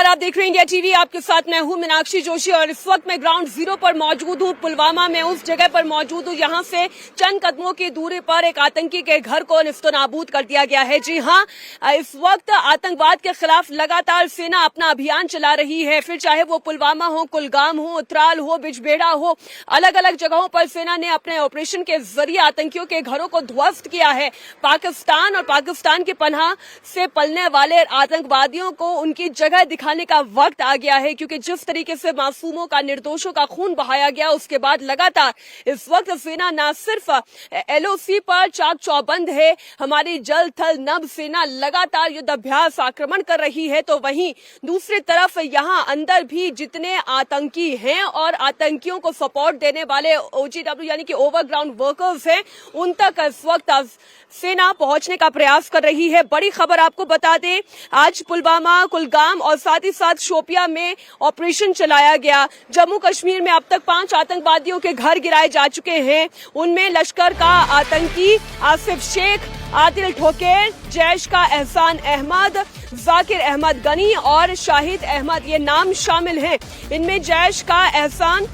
नमस्कार, आप देख रहे हैं इंडिया टीवी। आपके साथ मैं हूं मीनाक्षी जोशी और इस वक्त मैं ग्राउंड जीरो पर मौजूद हूं। पुलवामा में उस जगह पर मौजूद हूं यहां से चंद कदमों की दूरी पर एक आतंकी के घर को निस्तनाबूद कर दिया गया है। जी हां, इस वक्त आतंकवाद के खिलाफ लगातार सेना अपना अभियान चला रही है। फिर चाहे वो पुलवामा हो, कुलगाम हो, उतराल हो, बिजबेड़ा हो, अलग अलग जगहों पर सेना ने अपने ऑपरेशन के जरिए आतंकियों के घरों को ध्वस्त किया है। पाकिस्तान और पाकिस्तान की पनाह से पलने वाले आतंकवादियों को उनकी जगह दिखाने का वक्त आ गया है, क्योंकि जिस तरीके से मासूमों का, निर्दोषों का खून बहाया गया, उसके बाद लगातार इस वक्त सेना न सिर्फ एलओसी पर चाक चौबंद है, हमारी जल थल नभ सेना लगातार युद्ध अभ्यास आक्रमण कर रही है, तो वहीं दूसरी तरफ यहां अंदर भी जितने आतंकी हैं और आतंकियों को सपोर्ट देने वाले ओजीडब्ल्यू यानी कि ओवरग्राउंड वर्कर्स हैं, उन तक इस वक्त सेना पहुंचने का प्रयास कर रही है। बड़ी खबर आपको बता दें, आज पुलवामा, कुलगाम और साथ ही साथ शोपिया में ऑपरेशन चलाया गया। जम्मू कश्मीर में अब तक 5 आतंकवादियों के घर गिराए जा चुके हैं। उनमें लश्कर का आतंकी आसिफ शेख, आदिल ठोकेर, जैश का एहसान अहमद, जाकिर अहमद गनी और शाहिद अहमद, ये नाम शामिल हैं। इनमें जैश का एहसान,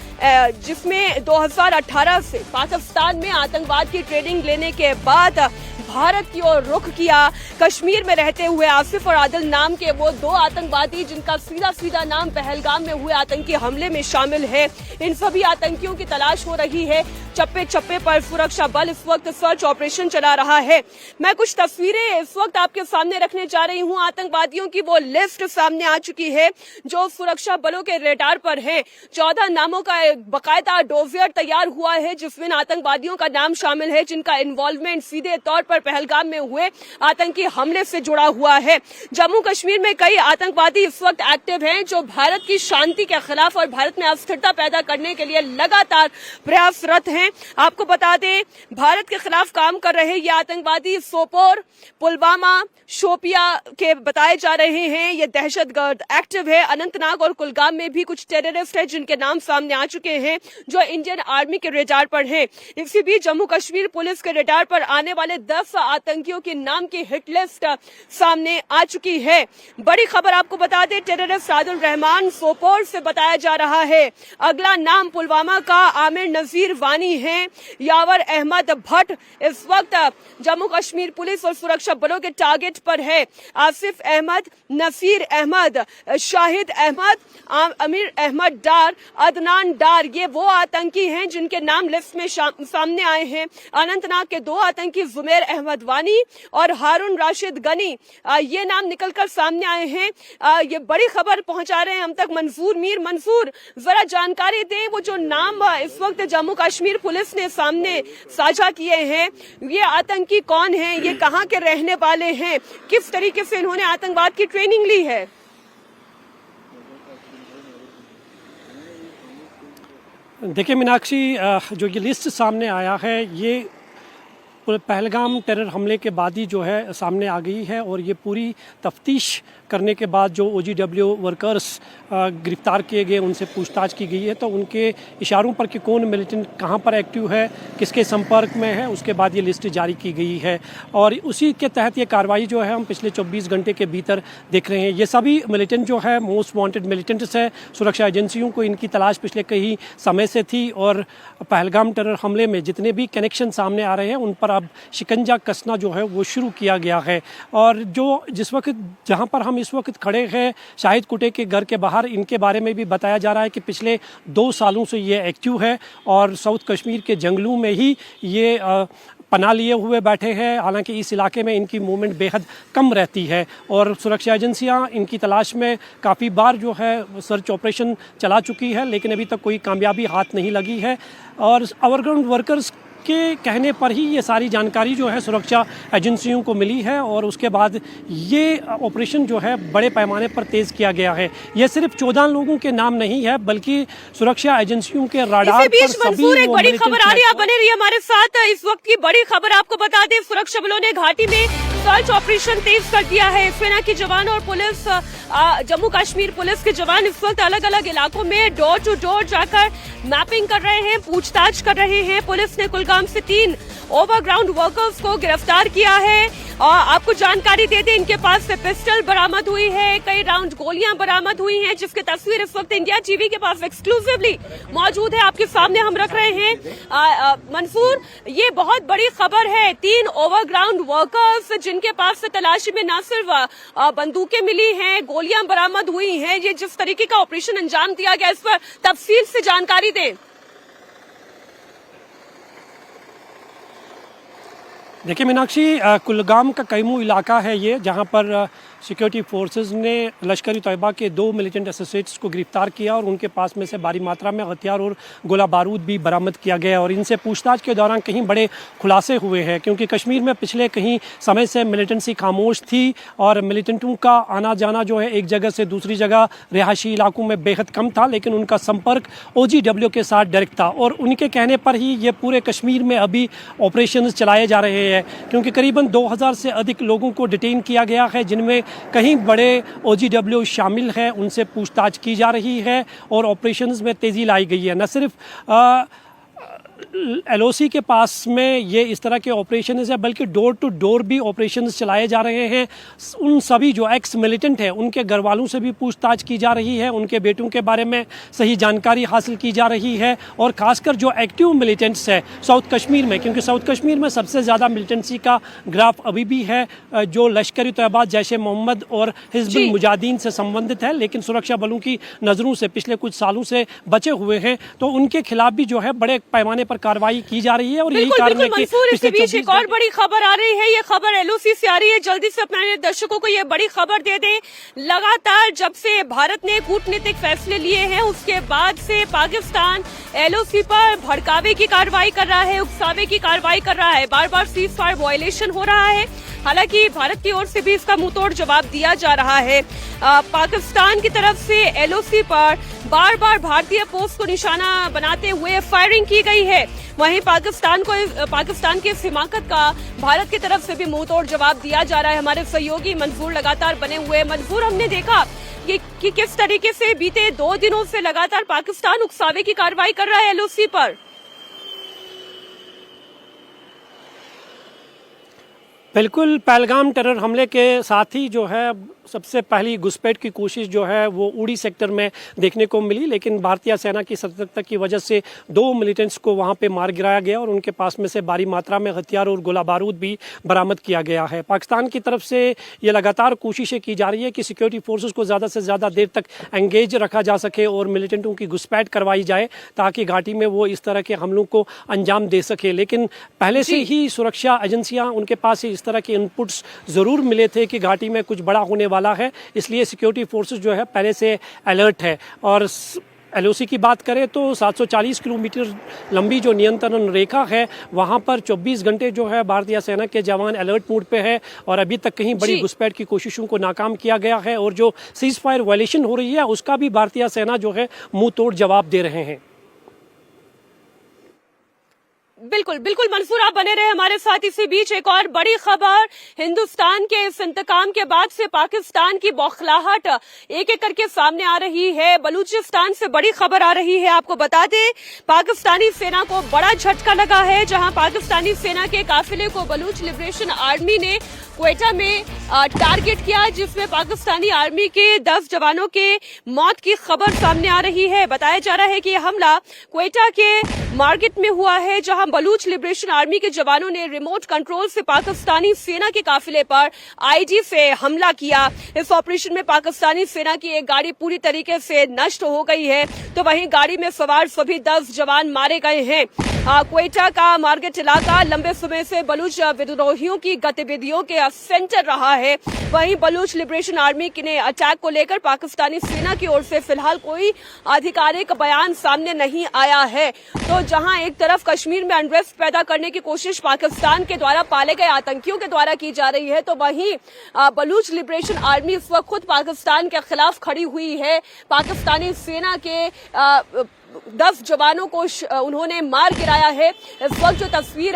जिसमें 2018 से पाकिस्तान में आतंकवाद की ट्रेनिंग लेने के बाद भारत की ओर रुख किया। कश्मीर में रहते हुए आसिफ और आदिल नाम के वो 2 आतंकवादी, जिनका सीधा नाम पहलगाम में हुए आतंकी हमले में शामिल है, इन सभी आतंकियों की तलाश हो रही है। चप्पे चप्पे पर सुरक्षा बल इस वक्त सर्च ऑपरेशन चला रहा है। मैं कुछ तस्वीरें इस वक्त आपके सामने रखने जा रही हूं। आतंकवादियों की वो लिस्ट सामने आ चुकी है जो सुरक्षा बलों के रेडार पर है। 14 नामों का बकायदा डोजियर तैयार हुआ है, जिसमें आतंकवादियों का नाम शामिल है, जिनका इन्वॉल्वमेंट सीधे तौर पर पहलगाम में हुए आतंकी हमले से जुड़ा हुआ है। जम्मू कश्मीर में कई आतंकवादी इस वक्त एक्टिव हैं, जो भारत की शांति के खिलाफ और भारत में अस्थिरता पैदा करने के लिए लगातार प्रयासरत हैं। आपको बता दें, भारत के खिलाफ काम कर रहे ये आतंकवादी सोपोर, पुलवामा, शोपिया के बताए जा रहे हैं। ये दहशतगर्द एक्टिव है। अनंतनाग और कुलगाम में भी कुछ टेररिस्ट हैं जिनके नाम सामने आ चुके हैं, जो इंडियन आर्मी के रेडार पर हैं। इसी बीच जम्मू कश्मीर पुलिस के रेडार पर आने वाले 10 आतंकियों के नाम की हिट लिस्ट सामने आ चुकी है। बड़ी खबर आपको बता दें, टेररिस्ट आदिल रहमान सोपोर से बताया जा रहा है। अगला नाम पुलवामा का आमिर नजीर वानी है। यावर अहमद भट्ट इस वक्त जम्मू कश्मीर पुलिस और सुरक्षा बलों के टारगेट पर है। आसिफ अहमद, नसीर अहमद, शाहिद अहमद, अमीर अहमद डार, अदनान डार, ये वो आतंकी हैं जिनके नाम लिस्ट में सामने आए हैं। अनंतनाग के 2 आतंकी जुमेर अहमद वानी और हारून राशिद गनी, ये नाम निकलकर सामने आए हैं। ये बड़ी खबर पहुंचा रहे हैं हम तक मंसूर मीर। मंसूर, जरा जानकारी दें, वो जो नाम इस वक्त जम्मू कश्मीर पुलिस ने सामने साझा किए हैं, ये आतंकी कौन हैं, ये कहां के रहने वाले हैं, किस तरीके से इन्होंने आतंकवाद की ट्रेनिंग ली है? देखिए मीनाक्षी, जो ये लिस्ट सामने आया है, ये पहलगाम टेरर हमले के बाद ही जो है सामने आ गई है, और ये पूरी तफ्तीश करने के बाद जो ओजीडब्ल्यू वर्कर्स गिरफ्तार किए गए, उनसे पूछताछ की गई है, तो उनके इशारों पर कि कौन मिलिटेंट कहां पर एक्टिव है, किसके संपर्क में है, उसके बाद ये लिस्ट जारी की गई है। और उसी के तहत ये कार्रवाई जो है हम पिछले 24 घंटे के भीतर देख रहे हैं। ये सभी मिलिटेंट जो है मोस्ट वांटेड मिलिटेंट्स है। सुरक्षा एजेंसियों को इनकी तलाश पिछले कई समय से थी, और पहलगाम टेरर हमले में जितने भी कनेक्शन सामने आ रहे हैं, उन पर अब शिकंजा कसना जो है वो शुरू किया गया है। और जो जिस वक्त जहाँ पर हम इस वक्त खड़े हैं, शाहिद कुटे के घर के बाहर, इनके बारे में भी बताया जा रहा है कि पिछले 2 सालों से ये एक्टिव है और साउथ कश्मीर के जंगलों में ही ये पनाह लिए हुए बैठे हैं। हालांकि इस इलाके में इनकी मूवमेंट बेहद कम रहती है, और सुरक्षा एजेंसियां इनकी तलाश में काफ़ी बार जो है सर्च ऑपरेशन चला चुकी है, लेकिन अभी तक कोई कामयाबी हाथ नहीं लगी है। और ओवरग्राउंड वर्कर्स के कहने पर ही ये सारी जानकारी जो है सुरक्षा एजेंसियों को मिली है, और उसके बाद ये ऑपरेशन जो है बड़े पैमाने पर तेज़ किया गया है। ये सिर्फ 14 लोगों के नाम नहीं है, बल्कि सुरक्षा एजेंसियों के राडार पर सभी एक बड़ी खबर आ रही है, आप बने रहिए हमारे साथ। इस वक्त की बड़ी खबर आपको बता दें, सुरक्षा बलों ने घाटी में सर्च ऑपरेशन तेज कर दिया है। सेना के जवान और पुलिस, जम्मू कश्मीर पुलिस के जवान इस वक्त अलग अलग इलाकों में डोर टू डोर जाकर मैपिंग कर रहे हैं, पूछताछ कर रहे हैं। पुलिस ने कुलगाम से 3 ओवरग्राउंड वर्कर्स को गिरफ्तार किया है। और आपको जानकारी दे दें, इनके पास से पिस्टल बरामद हुई है, कई राउंड गोलियां बरामद हुई हैं, जिसकी तस्वीर इस वक्त इंडिया टीवी के पास एक्सक्लूसिवली मौजूद है, आपके सामने हम रख रहे हैं। मंसूर, ये बहुत बड़ी खबर है, 3 ओवरग्राउंड वर्कर्स जिनके पास से तलाशी में न सिर्फ बंदूकें मिली हैं, गोलियां बरामद हुई हैं, ये जिस तरीके का ऑपरेशन अंजाम दिया गया, इस पर तफसील से जानकारी दें। देखिए मीनाक्षी, कुलगाम का कैमू इलाका है ये, जहां पर सिक्योरिटी फोर्सेस ने लश्कर तैयबा के 2 मिलिटेंट एसोसिएट्स को गिरफ्तार किया और उनके पास में से भारी मात्रा में हथियार और गोला बारूद भी बरामद किया गया और इनसे पूछताछ के दौरान कहीं बड़े खुलासे हुए हैं, क्योंकि कश्मीर में पिछले कहीं समय से मिलिटेंसी खामोश थी और मिलिटेंटों का आना जाना जो है एक जगह से दूसरी जगह रिहायशी इलाकों में बेहद कम था, लेकिन उनका संपर्क OGW के साथ डायरेक्ट था और उनके कहने पर ही ये पूरे कश्मीर में अभी ऑपरेशन चलाए जा रहे हैं, क्योंकि करीबन 2000 से अधिक लोगों को डिटेन किया गया है, जिनमें कहीं बड़े OGW शामिल हैं, उनसे पूछताछ की जा रही है और ऑपरेशंस में तेज़ी लाई गई है। न सिर्फ LOC के पास में ये इस तरह के ऑपरेशन है, बल्कि डोर टू डोर भी ऑपरेशन चलाए जा रहे हैं। उन सभी जो एक्स मिलिटेंट हैं उनके घर वालों से भी पूछताछ की जा रही है, उनके बेटों के बारे में सही जानकारी हासिल की जा रही है और ख़ासकर जो एक्टिव मिलिटेंट्स है साउथ कश्मीर में, क्योंकि साउथ कश्मीर में सबसे ज़्यादा मिलिटेंसी का ग्राफ अभी भी है जो लश्कर तैयबा, जैश-ए मोहम्मद और हिज़्बुल मुजाहिदीन से संबंधित है, लेकिन सुरक्षा बलों की नज़रों से पिछले कुछ सालों से बचे हुए हैं, तो उनके खिलाफ भी जो है बड़े पैमाने पर कार्रवाई की जा रही है। और यही कारण है कि इसी बीच एक और बड़ी खबर आ रही है, ये खबर LOC से आ रही है, जल्दी से अपने दर्शकों को ये बड़ी खबर दे दें। लगातार जब से भारत ने कूटनीतिक फैसले लिए हैं, उसके बाद से पाकिस्तान LOC पर भड़कावे की कार्रवाई कर रहा है, उकसावे की कार्रवाई कर रहा है, बार बार सीज फायर वायलेशन हो रहा है। हालांकि भारत की ओर से भी इसका मुंहतोड़ जवाब दिया जा रहा है। पाकिस्तान की तरफ से LOC पर बार बार भारतीय पोस्ट को निशाना बनाते हुए फायरिंग की गई है। वहीं पाकिस्तान के हिमाकत का भारत की तरफ से भी मुंहतोड़ जवाब दिया जा रहा है। हमारे सहयोगी मंसूर लगातार बने हुए। मंसूर, हमने देखा कि किस तरीके से बीते 2 दिनों से लगातार पाकिस्तान उकसावे की कार्रवाई कर रहा है LOC पर। बिल्कुल, पहलगाम टेरर हमले के साथ ही जो है सबसे पहली घुसपैठ की कोशिश जो है वो उड़ी सेक्टर में देखने को मिली, लेकिन भारतीय सेना की सतर्कता की वजह से 2 मिलिटेंट्स को वहां पे मार गिराया गया और उनके पास में से भारी मात्रा में हथियार और गोला बारूद भी बरामद किया गया है। पाकिस्तान की तरफ से ये लगातार कोशिशें की जा रही है कि सिक्योरिटी फोर्सेस को ज़्यादा से ज़्यादा देर तक एंगेज रखा जा सके और मिलिटेंटों की घुसपैठ करवाई जाए, ताकि घाटी में वो इस तरह के हमलों को अंजाम दे सके। लेकिन पहले से ही सुरक्षा एजेंसियाँ, उनके पास इस तरह के इनपुट्स ज़रूर मिले थे कि घाटी में कुछ बड़ा होने वाला है, इसलिए सिक्योरिटी फोर्सेस जो है पहले से अलर्ट है। और LOC की बात करें तो 740 किलोमीटर लंबी जो नियंत्रण रेखा है वहां पर 24 घंटे जो है भारतीय सेना के जवान अलर्ट मोड पे है और अभी तक कहीं बड़ी घुसपैठ की कोशिशों को नाकाम किया गया है और जो सीज फायर वायलेशन हो रही है उसका भी भारतीय सेना जो है मुंह तोड़ जवाब दे रहे हैं। बिल्कुल बिल्कुल मंसूर, आप बने रहे हमारे साथ। इसी बीच एक और बड़ी खबर, हिंदुस्तान के इस इंतकाम के बाद से पाकिस्तान की बौखलाहट एक एक करके सामने आ रही है। बलूचिस्तान से बड़ी खबर आ रही है। आपको बता दें, पाकिस्तानी सेना को बड़ा झटका लगा है, जहां पाकिस्तानी सेना के काफिले को बलूच लिबरेशन आर्मी ने क्वेटा में टारगेट किया, जिसमें पाकिस्तानी आर्मी के 10 जवानों के मौत की खबर सामने आ रही है। बताया जा रहा है कि यह हमला क्वेटा के मार्केट में हुआ है, जहां बलूच लिबरेशन आर्मी के जवानों ने रिमोट कंट्रोल से पाकिस्तानी सेना के काफिले पर IG से हमला किया। इस ऑपरेशन में पाकिस्तानी सेना की एक गाड़ी पूरी तरीके से नष्ट हो गई है, तो वहीं गाड़ी में सवार सभी 10 जवान मारे गए हैं। क्वेटा का मार्केट इलाका लंबे समय से बलूच विद्रोहियों की गतिविधियों के सेंटर रहा है। वहीं बलूच लिबरेशन आर्मी ने अटैक को लेकर पाकिस्तानी सेना की ओर से फिलहाल कोई आधिकारिक बयान सामने नहीं आया है। तो जहां एक तरफ कश्मीर में अनरेस्ट पैदा करने की कोशिश पाकिस्तान के द्वारा पाले गए आतंकियों के द्वारा की जा रही है, तो वहीं बलूच लिबरेशन आर्मी इस वक्त खुद पाकिस्तान के खिलाफ खड़ी हुई है। पाकिस्तानी सेना के 10 जवानों को उन्होंने मार गिराया है। इस वक्त जो तस्वीर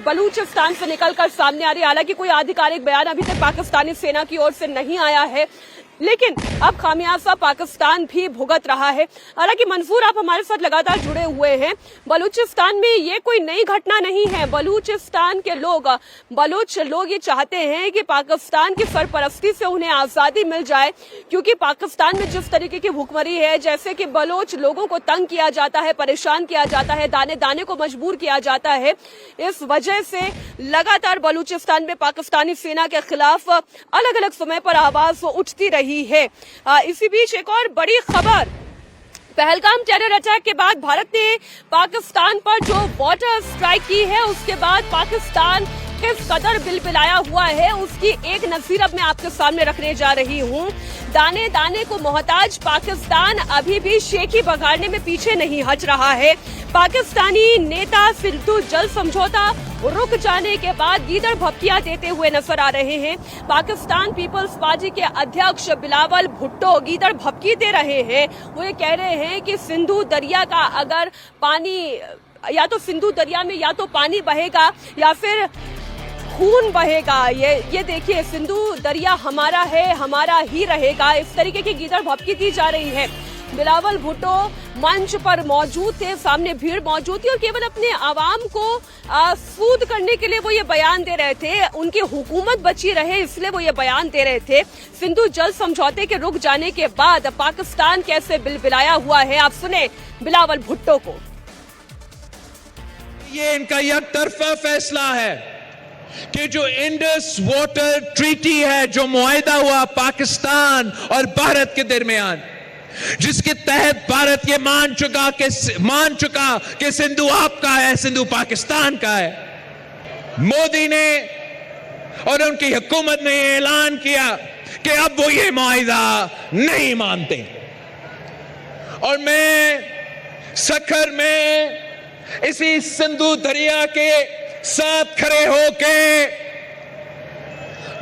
बलूचिस्तान से निकलकर सामने आ रही है, हालांकि कोई आधिकारिक बयान अभी तक पाकिस्तानी सेना की ओर से नहीं आया है। लेकिन अब खामियाजा पाकिस्तान भी भुगत रहा है। हालांकि मंसूर, आप हमारे साथ लगातार जुड़े हुए हैं। बलूचिस्तान में ये कोई नई घटना नहीं है। बलूचिस्तान के लोग, बलूच लोग ये चाहते हैं कि पाकिस्तान की सरपरस्ती से उन्हें आजादी मिल जाए, क्योंकि पाकिस्तान में जिस तरीके की भुखमरी है, जैसे कि बलोच लोगों को तंग किया जाता है, परेशान किया जाता है, दाने दाने को मजबूर किया जाता है, इस वजह से लगातार बलूचिस्तान में पाकिस्तानी सेना के खिलाफ अलग अलग समय पर आवाज उठती रही है। इसी बीच एक और बड़ी खबर, पहलगाम टेरर अटैक के बाद भारत ने पाकिस्तान पर जो वाटर स्ट्राइक की है, उसके बाद पाकिस्तान किस कदर बिलबिलाया हुआ है, उसकी एक नज़ीर अब मैं आपके सामने रखने जा रही हूं। दाने दाने को मोहताज पाकिस्तान अभी भी शेखी बगाड़ने में पीछे नहीं हट रहा है। पाकिस्तानी नेता सिंधु जल समझौता रुक जाने के बाद गीदड़ भपकियां देते हुए नजर आ रहे हैं। पाकिस्तान पीपल्स पार्टी के अध्यक्ष बिलावल भुट्टो गीदड़ भपकी दे रहे हैं। वो ये कह रहे हैं कि सिंधु दरिया का अगर पानी, या तो सिंधु दरिया में या तो पानी बहेगा या फिर खून बहेगा। ये देखिए, सिंधु दरिया हमारा है, हमारा ही रहेगा, इस तरीके की गीदड़ भपकी दी जा रही है। बिलावल भुट्टो मंच पर मौजूद थे, सामने भीड़ मौजूद थी और केवल अपने आवाम को सूद करने के लिए वो ये बयान दे रहे थे। उनकी हुकूमत बची रहे इसलिए वो ये बयान दे रहे थे। सिंधु जल समझौते के रुक जाने के बाद पाकिस्तान कैसे बिलबिलाया हुआ है, आप सुने बिलावल भुट्टो को। ये इनका एक तरफा फैसला है कि जो इंडस वाटर ट्रीटी है, जो मुआहिदा हुआ पाकिस्तान और भारत के दरमियान, जिसके तहत भारत ये मान चुका कि सिंधु आपका है, सिंधु पाकिस्तान का है। मोदी ने और उनकी हुकूमत ने ऐलान किया कि अब वो ये मुआहिदा नहीं मानते। और मैं सखर में इसी सिंधु दरिया के साथ खड़े होके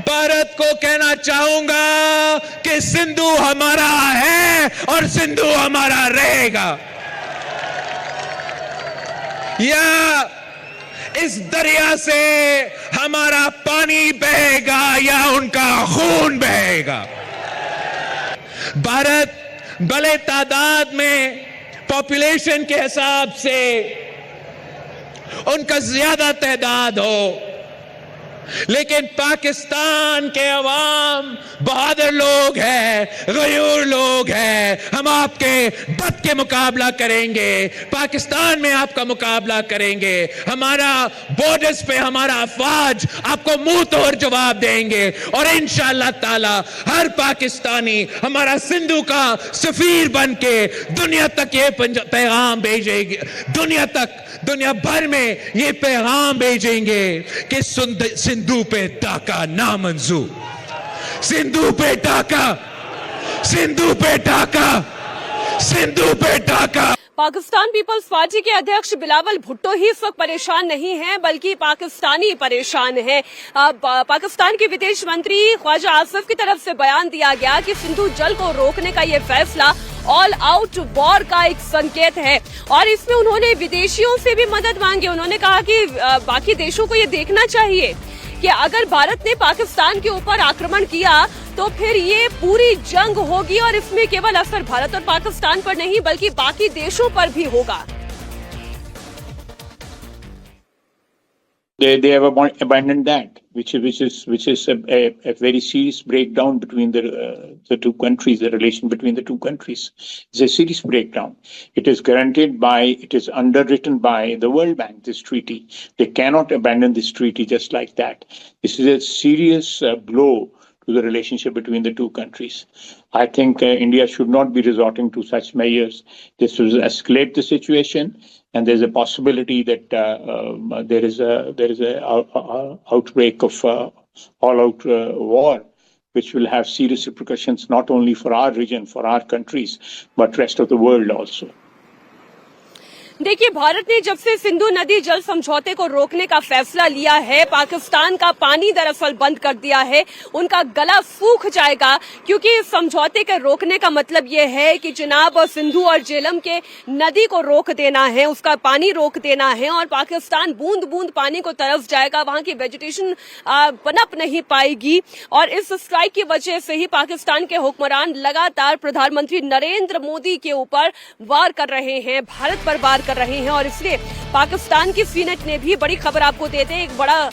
भारत को कहना चाहूंगा कि सिंधु हमारा है और सिंधु हमारा रहेगा। या इस दरिया से हमारा पानी बहेगा या उनका खून बहेगा। भारत भले तादाद में, पॉपुलेशन के हिसाब से उनका ज्यादा तादाद हो, लेकिन पाकिस्तान के अवाम बहादुर लोग हैं, गयूर लोग हैं। हम आपके बद के मुकाबला करेंगे, पाकिस्तान में आपका मुकाबला करेंगे। हमारा बॉर्डर्स पे हमारा अफवाज आपको मुंह तोड़ जवाब देंगे और इंशाअल्लाह ताला हर पाकिस्तानी हमारा सिंधु का सफीर बन के दुनिया तक ये पैगाम भेजेगी, दुनिया भर में ये पैगाम भेजेंगे कि सिंधु पे डाका नामंजूर, सिंधु पे डाका, सिंधु पे डाका, सिंधु पे डाका। पाकिस्तान पीपल्स पार्टी के अध्यक्ष बिलावल भुट्टो ही इस वक्त परेशान नहीं हैं, बल्कि पाकिस्तानी परेशान हैं। पाकिस्तान के विदेश मंत्री ख्वाजा आसिफ की तरफ से बयान दिया गया कि सिंधु जल को रोकने का ये फैसला ऑल आउट वॉर का एक संकेत है और इसमें उन्होंने विदेशियों से भी मदद मांगी। उन्होंने कहा कि बाकी देशों को ये देखना चाहिए कि अगर भारत ने पाकिस्तान के ऊपर आक्रमण किया तो फिर ये पूरी जंग होगी और इसमें केवल असर भारत और पाकिस्तान पर नहीं बल्कि बाकी देशों पर भी होगा। They have abandoned that, which is a very serious breakdown between the two countries. The relation between the two countries is a serious breakdown. It is underwritten by the World Bank. This treaty, they cannot abandon this treaty just like that. This is a serious blow to the relationship between the two countries. I think India should not be resorting to such measures. This will escalate the situation. And there's a possibility that there is a outbreak of all-out war, which will have serious repercussions not only for our region, for our countries, but rest of the world also. देखिए, भारत ने जब से सिंधु नदी जल समझौते को रोकने का फैसला लिया है, पाकिस्तान का पानी दरअसल बंद कर दिया है। उनका गला सूख जाएगा, क्योंकि इस समझौते के रोकने का मतलब ये है कि जनाब सिंधु और झेलम के नदी को रोक देना है, उसका पानी रोक देना है और पाकिस्तान बूंद बूंद पानी को तरफ जाएगा, वहां की वेजिटेशन पनप नहीं पाएगी। और इस स्ट्राइक की वजह से ही पाकिस्तान के हुक्मरान लगातार प्रधानमंत्री नरेंद्र मोदी के ऊपर वार कर रहे हैं, भारत पर वार कर रहे हैं। और इसलिए पाकिस्तान की सीनेट ने भी, बड़ी खबर आपको देते हैं, एक बड़ा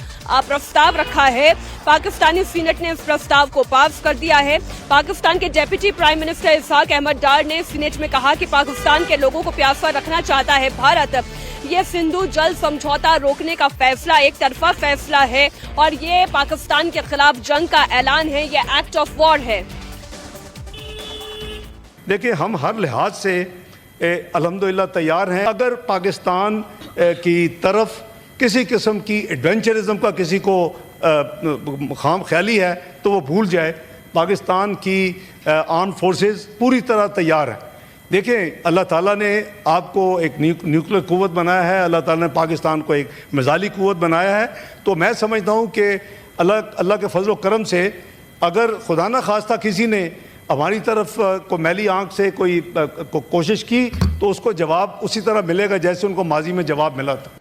प्रस्ताव रखा है। पाकिस्तानी सीनेट ने इस प्रस्ताव को पास कर दिया है। पाकिस्तान के डेप्यूटी प्राइम मिनिस्टर इसहाक अहमद डार ने सीनेट में कहा कि पाकिस्तान के लोगों को प्यासा रखना चाहता है भारत। ये सिंधु जल समझौता रोकने का फैसला एक तरफा फैसला है और ये पाकिस्तान के खिलाफ जंग का ऐलान है, ये एक्ट ऑफ वॉर है। देखिए, हम हर लिहाज से अल्हम्दुलिल्लाह तैयार हैं। अगर पाकिस्तान की तरफ किसी किस्म की एडवेंचरिज्म का किसी को खाम ख्याली है तो वो भूल जाए। पाकिस्तान की आर्म फोर्सेस पूरी तरह तैयार है। देखें, अल्लाह ताला ने आपको एक न्यूक्लियर कुव्वत बनाया है, अल्लाह ताला ने पाकिस्तान को एक मिसाइली कुव्वत बनाया है। तो मैं समझता हूँ कि अल्लाह के फजल व करम से अगर खुदा न खास्ता किसी ने हमारी तरफ को मैली आंख से कोई कोशिश की तो उसको जवाब उसी तरह मिलेगा जैसे उनको माजी में जवाब मिला था।